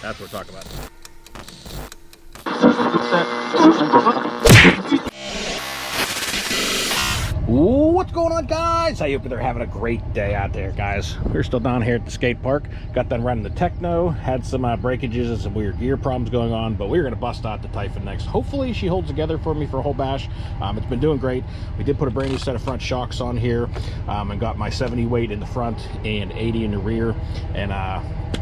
That's what we're talking about. What's going on, guys? I hope they're having a great day out there, guys. We're still down here at the skate park. Got done running the Techno, had some breakages and some weird gear problems going on, but we're going to bust out the TYPHON next. Hopefully she holds together for me for a whole bash. It's been doing great. We did put a brand new set of front shocks on here, and got my 70 weight in the front and 80 in the rear, and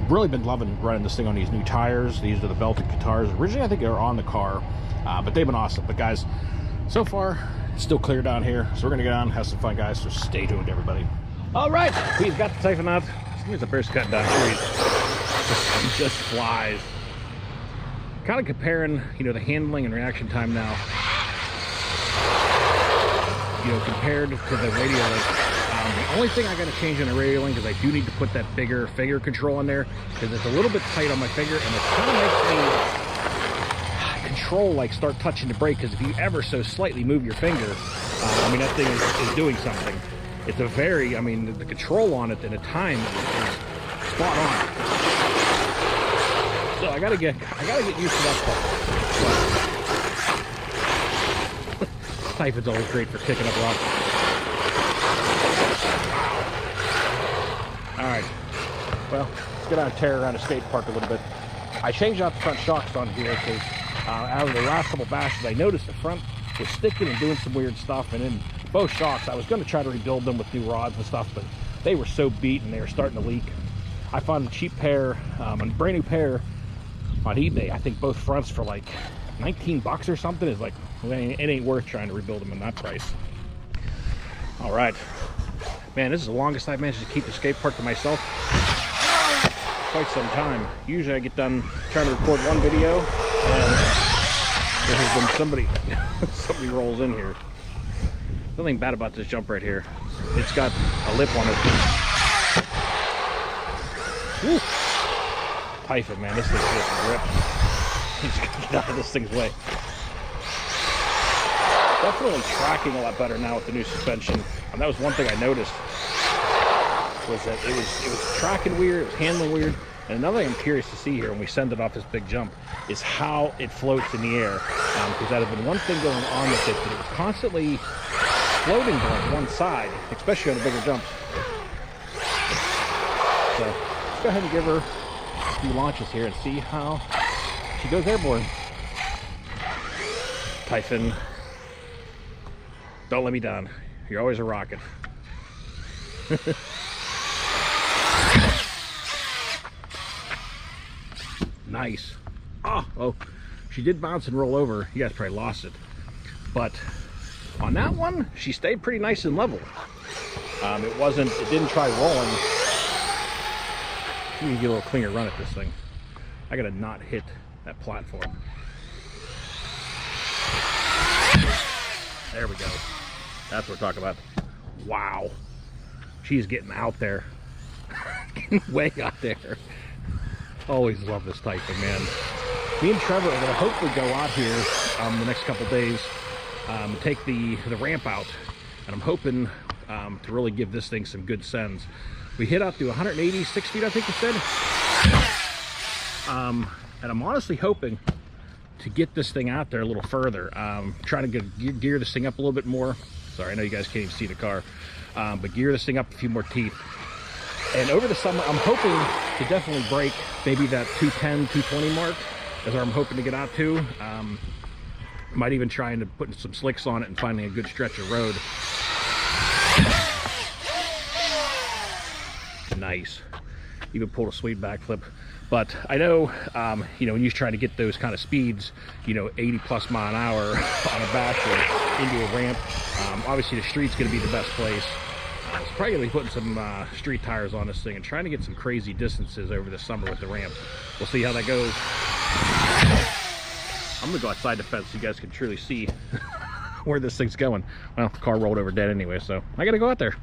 really been loving running this thing on these new tires. These are the belted guitars. Originally I think they were on the car, but they've been awesome. But guys, so far it's still clear down here, so we're gonna go down and have some fun, guys. So stay tuned, everybody. All right, we've got the TYPHON out. Here's the first cut down trees. Just flies. Kind of comparing, you know, the handling and reaction time now, you know, compared to the radio link. The only thing I got to change on the radio link is I do need to put that bigger finger control in there, because it's a little bit tight on my finger, and it kind of makes me control like start touching the brake, because if you ever so slightly move your finger, I mean, that thing is doing something. It's a very, I mean, the control on it and the time is spot on. So I gotta get used to that part. TYPHON's always great for kicking up rocks. All right, well, let's get out and tear around the skate park a little bit. I changed out the front shocks on here because out of the last couple bashes, I noticed the front was sticking and doing some weird stuff, and then both shocks, I was going to try to rebuild them with new rods and stuff, but they were so beat and they were starting to leak. I found a cheap pair, a brand new pair on eBay. I think both fronts for like 19 bucks or something. Is like, it ain't worth trying to rebuild them in that price. All right, man, this is the longest I've managed to keep the skate park to myself quite some time. Usually I get done trying to record one video and there has been somebody rolls in here. Nothing bad about this jump right here. It's got a lip on it. Woo. TYPHON, man, this thing's just ripped. He's gonna get out of this thing's way. Definitely tracking a lot better now with the new suspension. And that was one thing I noticed, was that it was tracking weird, it was handling weird. And another thing I'm curious to see here when we send it off this big jump is how it floats in the air. Because that has been one thing going on with it, that it was constantly floating on one side, especially on the bigger jumps. So let's go ahead and give her a few launches here and see how she goes airborne. TYPHON, don't let me down. You're always a rocket. Nice. Oh, she did bounce and roll over. You guys probably lost it, but on that one she stayed pretty nice and level. It didn't try rolling. Let me get a little cleaner run at this thing. I gotta not hit that platform. There we go. That's what we're talking about. Wow, she's getting out there. Getting way out there. Always love this TYPHON, man. Me and Trevor are gonna hopefully go out here the next couple days, take the ramp out, and I'm hoping to really give this thing some good sends. We hit out to 186 feet, I think it said, and I'm honestly hoping to get this thing out there a little further. Trying to gear this thing up a little bit more. Sorry, I know you guys can't even see the car, but gear this thing up a few more teeth. And over the summer, I'm hoping to definitely break maybe that 210, 220 mark. That's where I'm hoping to get out to. Might even try into putting some slicks on it and finding a good stretch of road. Nice. Even pulled a sweet backflip. But I know, you know, when you're trying to get those kind of speeds, you know, 80 plus mile an hour on a bash or into a ramp, obviously the street's going to be the best place. It's probably going to be putting some street tires on this thing and trying to get some crazy distances over the summer with the ramp. We'll see how that goes. I'm going to go outside the fence so you guys can truly see where this thing's going. Well, the car rolled over dead anyway, so I got to go out there.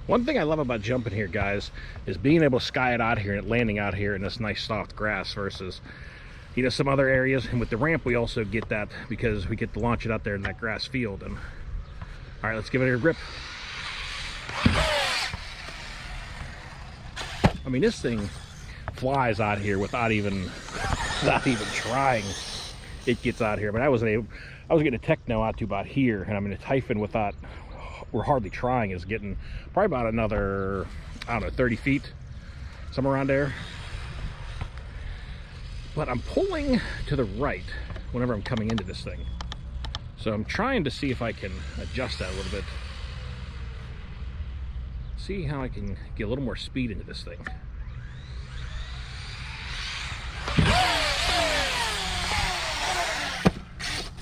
One thing I love about jumping here, guys, is being able to sky it out here and landing out here in this nice soft grass versus, you know, some other areas. And with the ramp, we also get that because we get to launch it out there in that grass field. And all right, let's give it a grip. I mean, this thing flies out here without even trying. It gets out here. But I was getting a techno out to about here, and I mean a TYPHON without, we're hardly trying, is getting probably about another, I don't know, 30 feet, somewhere around there. But I'm pulling to the right whenever I'm coming into this thing. So I'm trying to see if I can adjust that a little bit. See how I can get a little more speed into this thing.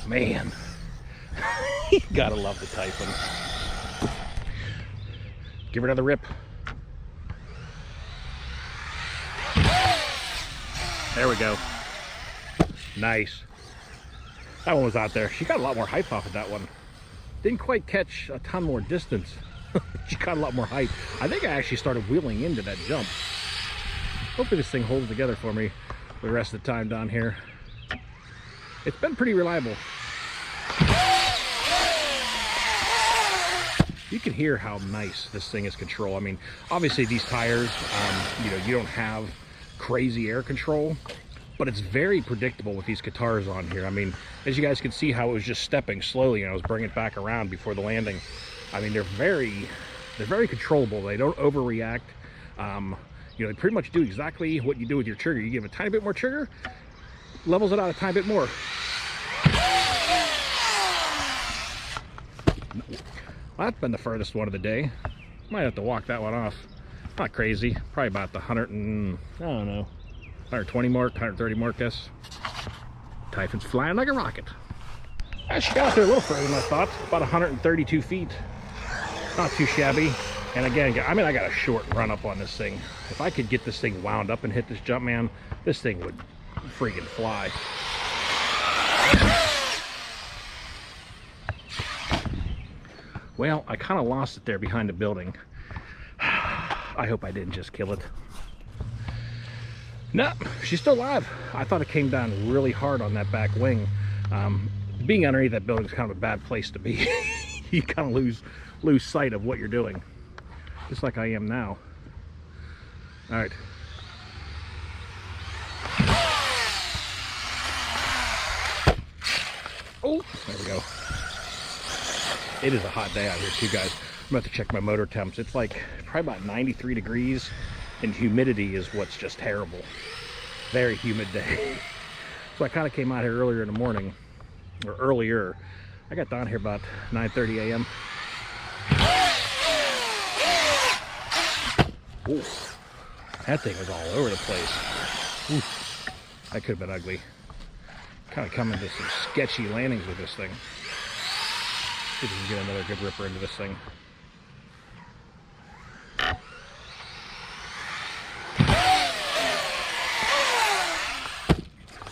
Man, you gotta love the TYPHON. Give her another rip. There we go. Nice. That one was out there. She got a lot more height off of that one. Didn't quite catch a ton more distance. She got a lot more height. I think I actually started wheeling into that jump. Hopefully this thing holds together for me for the rest of the time down here. It's been pretty reliable. You can hear how nice this thing is control. I mean, obviously these tires, you know, you don't have crazy air control, but it's very predictable with these guitars on here. I mean, as you guys can see how it was just stepping slowly and I was bringing it back around before the landing. I mean, they're very controllable. They don't overreact. You know, they pretty much do exactly what you do with your trigger. You give a tiny bit more trigger, levels it out a tiny bit more. Well, that's been the furthest one of the day. Might have to walk that one off. Not crazy. Probably about the 120 mark, 130 mark, guess. TYPHON's flying like a rocket. She got out there a little further than I thought. About 132 feet. Not too shabby. And again, I mean, I got a short run up on this thing. If I could get this thing wound up and hit this jump, man, this thing would freaking fly. Well, I kind of lost it there behind the building. I hope I didn't just kill it. No, she's still alive. I thought it came down really hard on that back wing. Being underneath that building is kind of a bad place to be. You kind of lose sight of what you're doing, just like I am now. All right. Oh, there we go. It is a hot day out here too, guys. I'm about to check my motor temps. It's like probably about 93 degrees, and humidity is what's just terrible. Very humid day. So I kind of came out here earlier in the morning, or earlier. I got down here about 9:30 a.m. Ooh, that thing was all over the place. Ooh, that could have been ugly. Kind of coming to some sketchy landings with this thing. See if we can get another good ripper into this thing.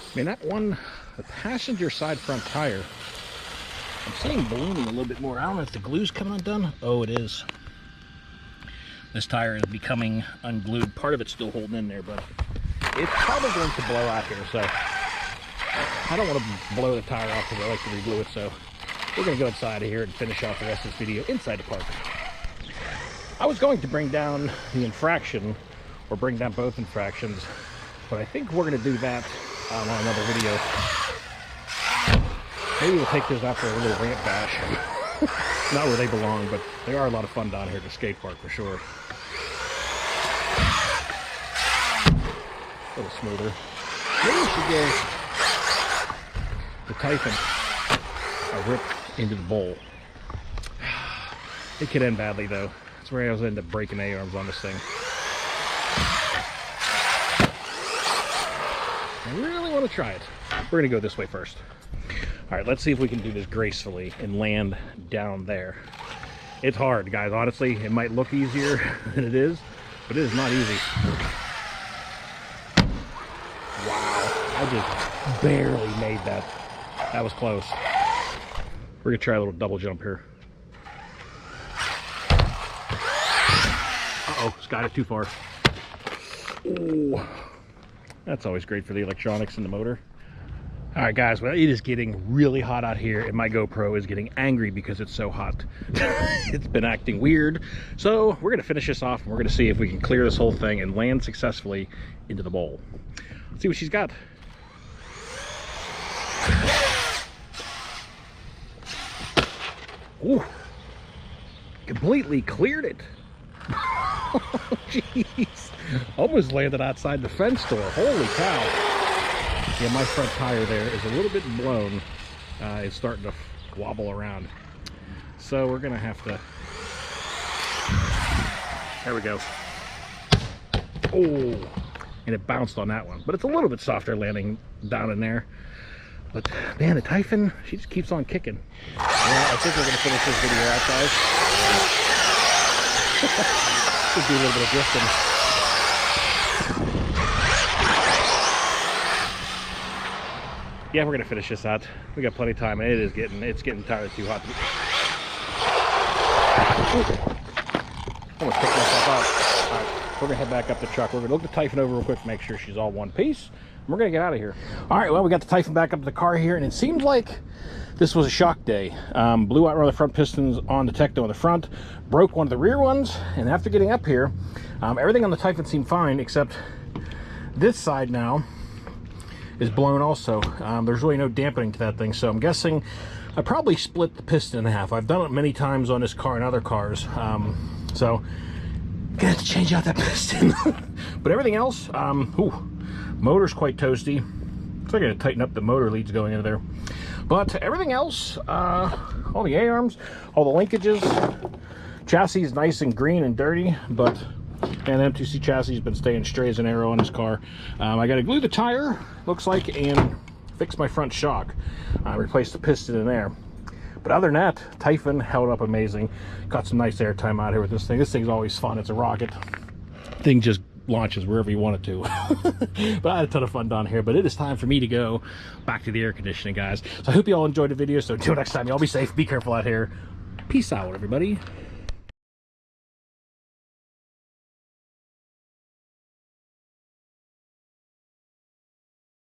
I mean, that one, the passenger side front tire, I'm seeing ballooning a little bit more. I don't know if the glue's coming undone. Oh, it is. This tire is becoming unglued. Part of it's still holding in there, but it's probably going to blow out here. So I don't want to blow the tire off because I like to reglue it. So we're going to go inside of here and finish off the rest of this video inside the park. I was going to bring down the infraction, or bring down both infractions, but I think we're going to do that on another video. Maybe we'll take those out for a little ramp bash. Not where they belong, but they are a lot of fun down here at the skate park for sure. A little smoother. Maybe we should give the TYPHON a rip into the bowl. It could end badly though. That's where I was end up breaking A-arms on this thing. I really want to try it. We're going to go this way first. All right, let's see if we can do this gracefully and land down there. It's hard, guys. Honestly, it might look easier than it is, but it is not easy. Wow, I just barely made that. That was close. We're going to try a little double jump here. Uh-oh, got it too far. Ooh. That's always great for the electronics in the motor. All right, guys, well, it is getting really hot out here, and my GoPro is getting angry because it's so hot. It's been acting weird. So we're gonna finish this off, and we're gonna see if we can clear this whole thing and land successfully into the bowl. Let's see what she's got. Ooh, completely cleared it. Jeez, almost landed outside the fence door. Holy cow. Yeah, my front tire there is a little bit blown. It's starting to wobble around. So we're gonna have to, there we go. Oh, and it bounced on that one. But it's a little bit softer landing down in there. But man, the TYPHON, she just keeps on kicking. Yeah, I think we're gonna finish this video out, guys. Could be a little bit of drifting. Yeah, we're gonna finish this out. We got plenty of time, and it's getting entirely too hot. Almost picked myself up. All right, we're gonna head back up the truck. We're gonna look the TYPHON over real quick, make sure she's all one piece. And we're gonna get out of here. All right, well, we got the TYPHON back up to the car here, and it seems like this was a shock day. Blew out one of the front pistons on the Tecno in the front, broke one of the rear ones, and after getting up here, everything on the TYPHON seemed fine, except this side now is blown also. There's really no dampening to that thing, so I'm guessing I probably split the piston in half. I've done it many times on this car and other cars, so gonna have to change out that piston. But everything else, motor's quite toasty. So I gotta tighten up the motor leads going into there. But everything else, all the A-arms, all the linkages, chassis is nice and green and dirty, but and the M2C chassis has been staying straight as an arrow on this car. I got to glue the tire, looks like, and fix my front shock. Replace the piston in there. But other than that, TYPHON held up amazing. Got some nice air time out here with this thing. This thing's always fun. It's a rocket. Thing just launches wherever you want it to. But I had a ton of fun down here. But it is time for me to go back to the air conditioning, guys. So I hope you all enjoyed the video. So until next time, y'all be safe. Be careful out here. Peace out, everybody.